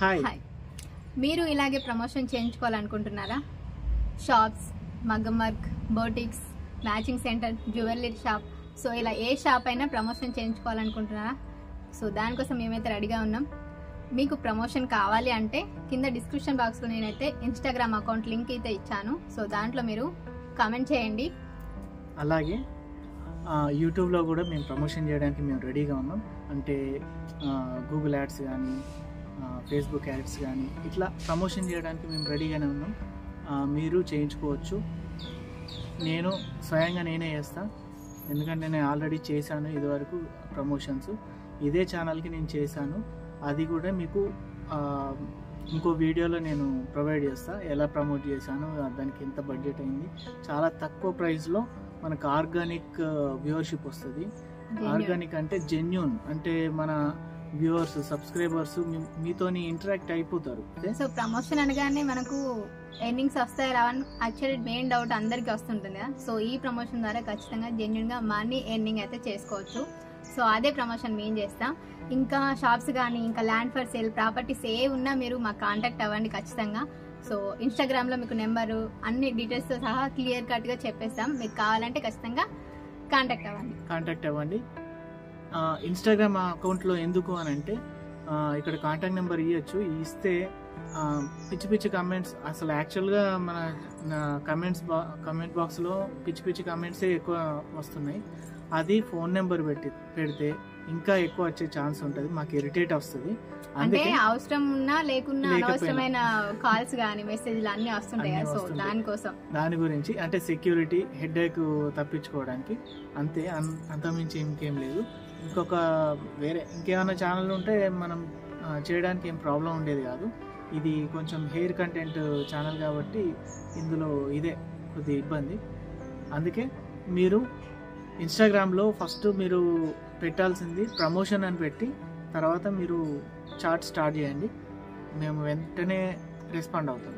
Hi. మీరు ఇలాగే promotion చేయించుకోవాలనుకుంటున్నారా? Shops, మగ్గం work, boutiques, matching centre, jewellery shop, so ఇలా ఏ షాప్ అయినా ప్రమోషన్ చేయించుకోవాలనుకుంటున్నారా? సో దానికోసం మేమైతే రెడీగా ఉన్నాం. మీకు ప్రమోషన్ కావాలి అంటే కింద డిస్క్రిప్షన్ బాక్స్లో నేనైతే ఇన్స్టాగ్రామ్ అకౌంట్ లింక్ అయితే ఇచ్చాను. సో దాంట్లో మీరు కామెంట్ చేయండి. అలాగే యూట్యూబ్లో కూడా మేము ప్రమోషన్ చేయడానికి మేము రెడీగా ఉన్నాం. అంటే గూగుల్ యాడ్స్ కానీ, ఫేస్బుక్ యాడ్స్ కానీ ఇట్లా ప్రమోషన్ చేయడానికి మేము రెడీగానే ఉన్నాం. మీరు చేయించుకోవచ్చు. నేను స్వయంగా నేనే చేస్తాను, ఎందుకంటే నేను ఆల్రెడీ చేశాను ఇదివరకు ప్రమోషన్స్. ఇదే ఛానల్కి నేను చేశాను. అది కూడా మీకు ఇంకో వీడియోలో నేను ప్రొవైడ్ చేస్తాను, ఎలా ప్రమోట్ చేశాను, దానికి ఎంత బడ్జెట్ అయింది. చాలా తక్కువ ప్రైస్లో మనకు ఆర్గానిక్ వ్యూవర్షిప్ వస్తుంది. ఆర్గానిక్ అంటే జెన్యూన్, అంటే మన వ్యూవర్స్, సబ్స్క్రైబర్స్ మీతోని ఇంటరాక్ట్ అయిపోతారు. సో ప్రమోషన్ అనగానే మనకు ఎర్నింగ్స్ వస్తాయి రావని యాక్చువల్లీ మెయిన్ డౌట్ అందరికీ వస్తుంటుంది కదా. సో ఈ ప్రమోషన్ ద్వారా ఖచ్చితంగా జెన్యూన్గా మనీ ఎర్నింగ్ అయితే చేసుకోవచ్చు. సో అదే ప్రమోషన్ మేము చేస్తాం. ఇంకా షాప్స్ కానీ, ఇంకా land for sale, properties A ఉన్నా మీరు మాకు కాంటాక్ట్ అవ్వండి ఖచ్చితంగా. సో ఇన్స్టాగ్రామ్లో మీకు నెంబరు, అన్ని డీటెయిల్స్తో సహా క్లియర్ కట్గా చెప్పేస్తాం. మీకు కావాలంటే ఖచ్చితంగా కాంటాక్ట్ అవ్వండి. ఇన్స్టాగ్రామ్ అకౌంట్లో ఎందుకు అని అంటే ఇక్కడ కాంటాక్ట్ నెంబర్ ఇవ్వచ్చు. ఇస్తే పిచ్చి పిచ్చి కమెంట్స్, అసలు యాక్చువల్గా మన కమెంట్ బాక్స్లో పిచ్చి పిచ్చి కమెంట్సే ఎక్కువ వస్తున్నాయి. అది ఫోన్ నెంబర్ పెడితే ఇంకా ఎక్కువ వచ్చే ఛాన్స్ ఉంటుంది, మాకు ఇరిటేట్ వస్తుంది. అంటే అవసరం ఉన్నా లేకున్నా అనవసరమైన కాల్స్ కానీ మెసేజ్లు అన్ని వస్తుంటాయి కదా. సో దాని గురించి అంటే సెక్యూరిటీ, హెడేక్ తప్పించుకోవడానికి అంతే, అంతమించి ఇంకేం లేదు. ఇంకేమైనా ఛానల్ ఉంటే మనం చేయడానికి ఏం ప్రాబ్లం ఉండేది కాదు. ఇది కొంచెం హెయిర్ కంటెంట్ ఛానల్ కాబట్టి ఇందులో ఇదే కొద్ది ఇబ్బంది. అందుకే మీరు ఇన్స్టాగ్రామ్లో ఫస్ట్ మీరు పెట్టాల్సింది ప్రమోషన్ అని పెట్టి తర్వాత మీరు చాట్ స్టార్ట్ చేయండి. మేము వెంటనే రెస్పాండ్ అవుతాం.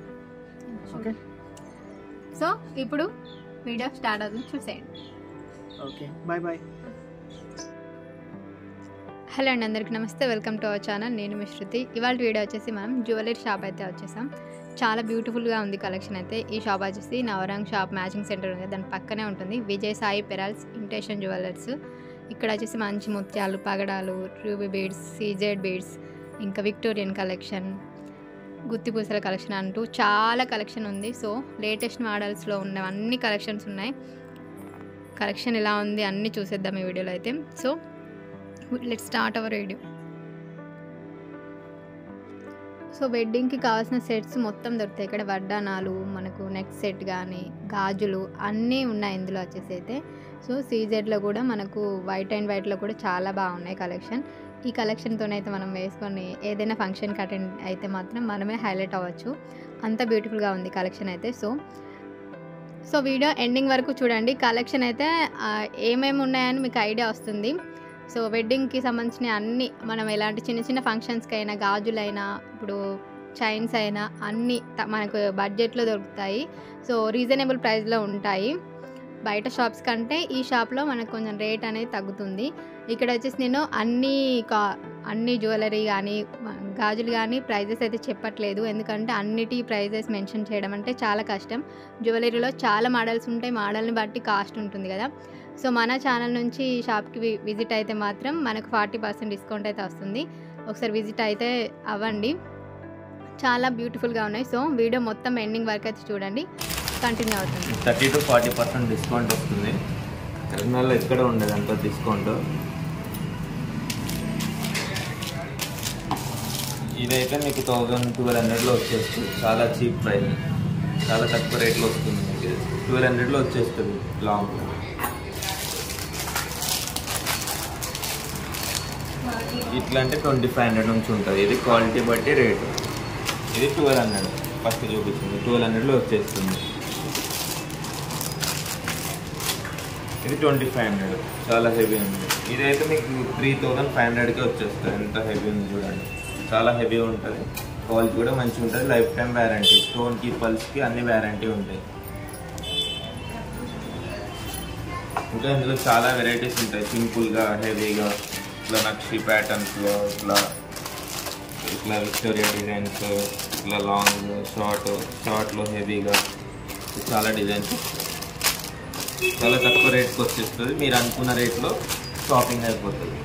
ఓకే, సో ఇప్పుడు వీడియో స్టార్ట్ అవుతుంది, చూసేయండి. Okay, bye. హలో అండి, అందరికీ నమస్తే. Welcome to our channel. నేను మీ శృతి. ఇవాళ వీడియో వచ్చేసి మనం జ్యువెలరీ షాప్ అయితే వచ్చేసాం. చాలా బ్యూటిఫుల్గా ఉంది కలెక్షన్ అయితే. ఈ షాప్ వచ్చేసి నవరంగ్ షాప్ మ్యాచింగ్ సెంటర్ ఉంది, దాని పక్కనే ఉంటుంది విజయ్ సాయి పెరాల్స్ ఇమిటేషన్ జ్యువెలర్స్. ఇక్కడ వచ్చేసి మంచి ముత్యాలు, పగడాలు, రూబీ బీడ్స్, సీజెడ్ బీడ్స్, ఇంకా విక్టోరియన్ కలెక్షన్, గుత్తి పూసల కలెక్షన్ అంటూ చాలా కలెక్షన్ ఉంది. సో లేటెస్ట్ మోడల్స్లో ఉన్న అన్ని కలెక్షన్స్ ఉన్నాయి. కలెక్షన్ ఎలా ఉంది అన్నీ చూసేద్దాం ఈ వీడియోలో అయితే. So let's start our video. So వెడ్డింగ్కి కావాల్సిన సెట్స్ మొత్తం దొరుకుతాయి ఇక్కడ. వడ్డానాలు, మనకు నెక్ సెట్ కానీ, గాజులు అన్నీ ఉన్నాయి ఇందులో వచ్చేసి అయితే. సో సీజెడ్లో కూడా మనకు వైట్ అండ్ వైట్లో కూడా చాలా బాగున్నాయి కలెక్షన్. ఈ కలెక్షన్తోనైతే మనం వేసుకొని ఏదైనా ఫంక్షన్కి అటెండ్ అయితే మాత్రం మనమే హైలైట్ అవ్వచ్చు, అంత బ్యూటిఫుల్గా ఉంది కలెక్షన్ అయితే. సో వీడియో ఎండింగ్ వరకు చూడండి. కలెక్షన్ అయితే ఏమేమి ఉన్నాయని మీకు ఐడియా వస్తుంది. సో వెడ్డింగ్కి సంబంధించిన అన్నీ మనం ఎలాంటి చిన్న చిన్న ఫంక్షన్స్కి అయినా, గాజులైనా, ఇప్పుడు చైన్స్ అయినా అన్నీ మనకు బడ్జెట్లో దొరుకుతాయి. సో రీజనబుల్ ప్రైస్లో ఉంటాయి. బయట షాప్స్ కంటే ఈ షాప్లో మనకు కొంచెం రేట్ అనేది తగ్గుతుంది. ఇక్కడ వచ్చేసి నేను అన్ని జ్యువెలరీ కానీ, గాజులు కానీ ప్రైజెస్ అయితే చెప్పట్లేదు, ఎందుకంటే అన్నిటి ప్రైజెస్ మెన్షన్ చేయడం అంటే చాలా కష్టం. జ్యువెలరీలో చాలా మోడల్స్ ఉంటాయి, మోడల్ని బట్టి కాస్ట్ ఉంటుంది కదా. సో మన ఛానల్ నుంచి షాప్కి విజిట్ అయితే మాత్రం మనకు 40% డిస్కౌంట్ అయితే వస్తుంది. ఒకసారి విజిట్ అయితే అవ్వండి, చాలా బ్యూటిఫుల్గా ఉన్నాయి. సో వీడియో మొత్తం ఎండింగ్ వరకు అయితే చూడండి, కంటిన్యూ అవుతుంది. 30 to 40% డిస్కౌంట్ వస్తుంది. తెలంగాణలో ఎక్కడ ఉండదు అంత డిస్కౌంట్. ఇదైతే మీకు 1200లో వచ్చేస్తుంది. చాలా చీప్ ప్రైస్, చాలా తక్కువ రేట్లో వస్తుంది. మీకు 1200లో వచ్చేస్తుంది లాంగ్. ఇట్లా అంటే 2500 నుంచి ఉంటుంది. ఇది క్వాలిటీ బట్టి రేటు. ఇది 1200 ఫస్ట్ చూపిస్తుంది, 1200లో వచ్చేస్తుంది. ఇది 2500, చాలా హెవీ ఉంది. ఇదైతే మీకు 3500కే వచ్చేస్తుంది. ఎంత హెవీ ఉంది చూడండి, చాలా హెవీ ఉంటుంది. క్వాలిటీ కూడా మంచిగా ఉంటుంది. లైఫ్ టైం వ్యారంటీ, స్టోన్కి, పల్స్కి అన్ని వ్యారంటీ ఉంటాయి. ఇంకా ఇందులో చాలా వెరైటీస్ ఉంటాయి. సింపుల్గా, హెవీగా, ఇట్లా నక్షి ప్యాటర్న్స్లో, ఇట్లా ఇట్లా విక్టోరియా డిజైన్స్, ఇట్లా లాంగ్, షార్ట్లో హెవీగా చాలా డిజైన్స్ చాలా తక్కువ రేట్కి వచ్చేస్తుంది. మీరు అనుకున్న రేట్లో షాపింగ్ అయిపోతుంది.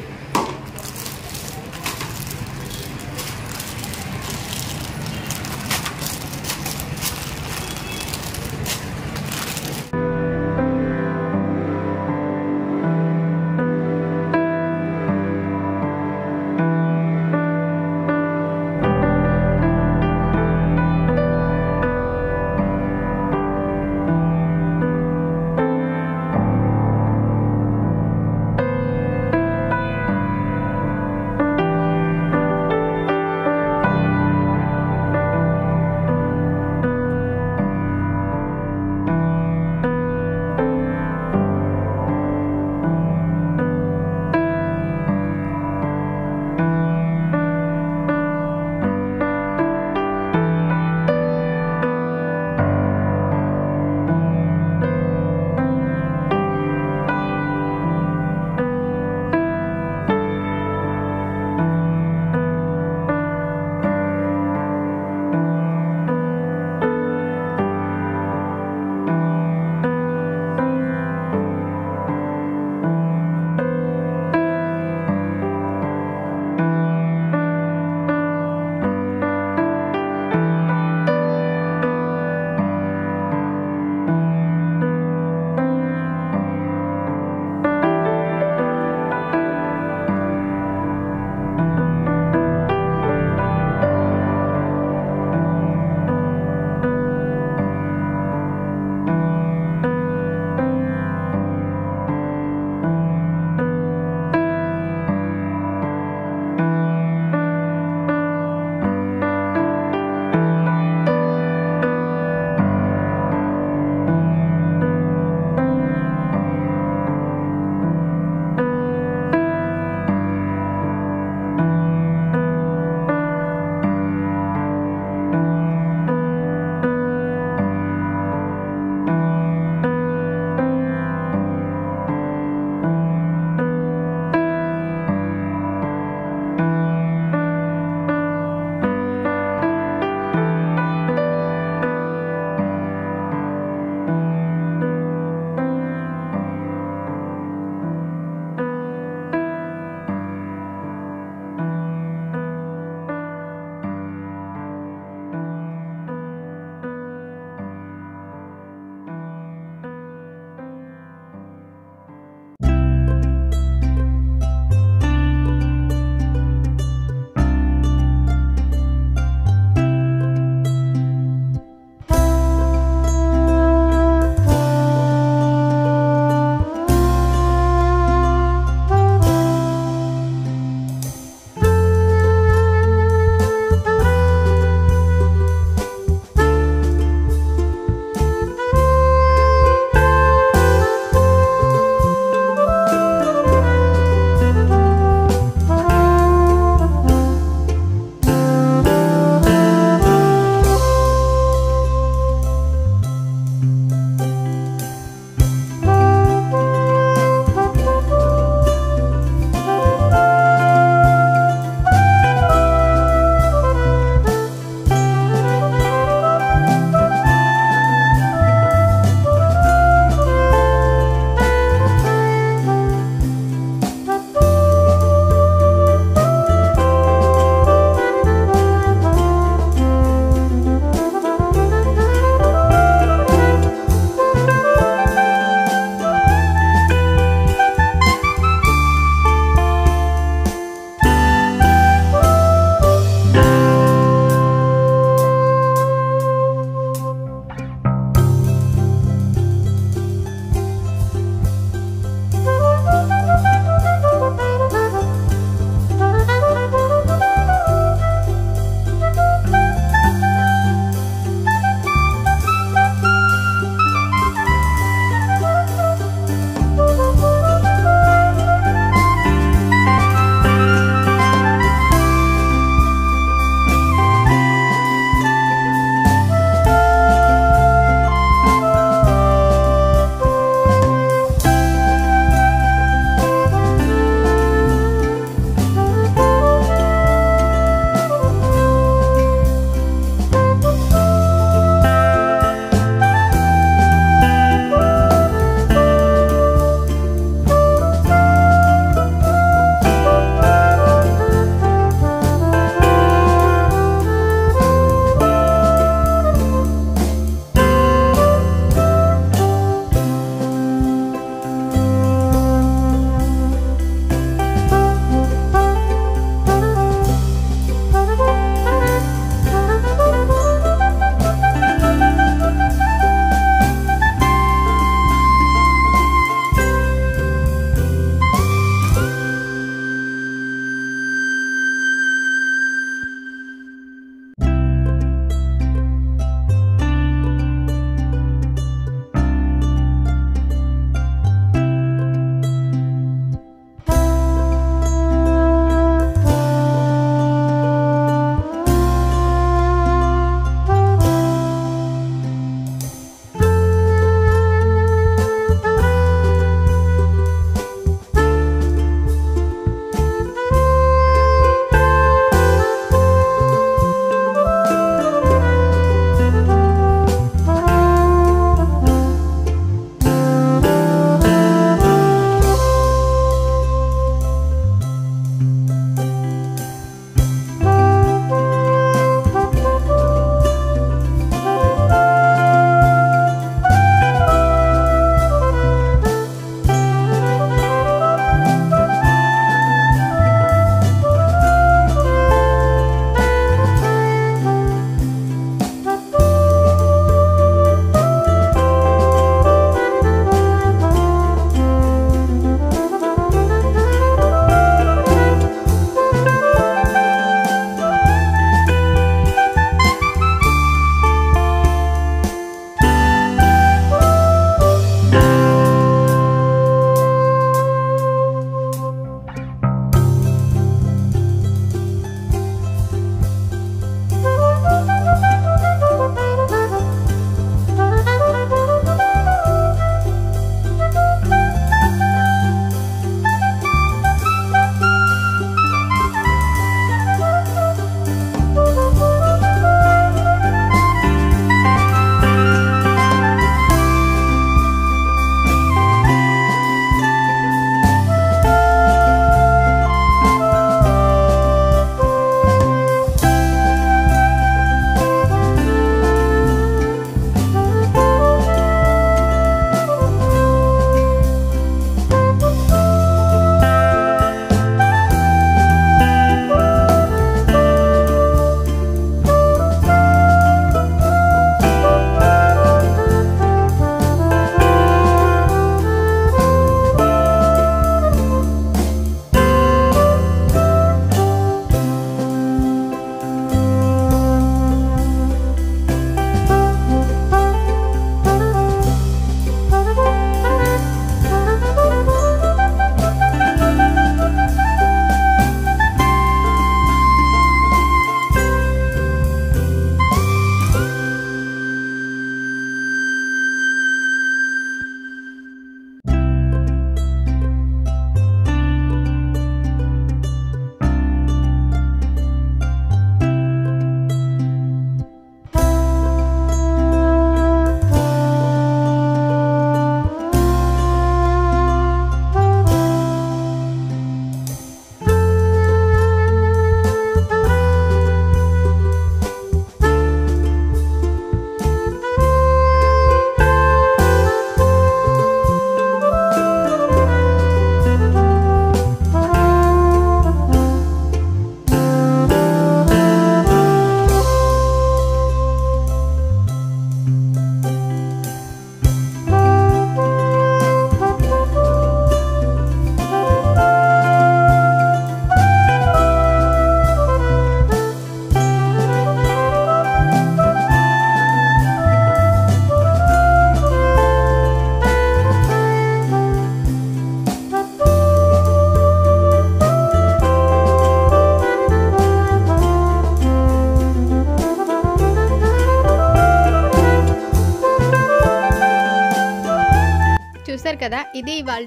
చూసారు కదా, ఇది ఇవాళ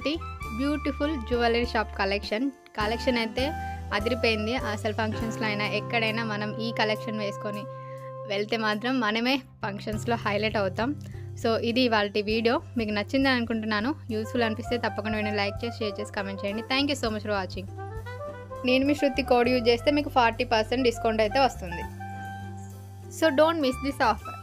బ్యూటిఫుల్ జ్యువెలరీ షాప్ కలెక్షన్ అయితే అదిరిపోయింది. అసలు ఫంక్షన్స్లో అయినా ఎక్కడైనా మనం ఈ కలెక్షన్ వేసుకొని వెళ్తే మాత్రం మనమే ఫంక్షన్స్లో హైలైట్ అవుతాం. సో ఇది ఇవాళ వీడియో. మీకు నచ్చిందని అనుకుంటున్నాను. యూస్ఫుల్ అనిపిస్తే తప్పకుండా వీడియో లైక్ చేసి, షేర్ చేసి, కామెంట్ చేయండి. Thank you so much for watching. నేను మీ శృతి కోడ్ యూజ్ చేస్తే మీకు 40% డిస్కౌంట్ అయితే వస్తుంది. So don't miss this offer.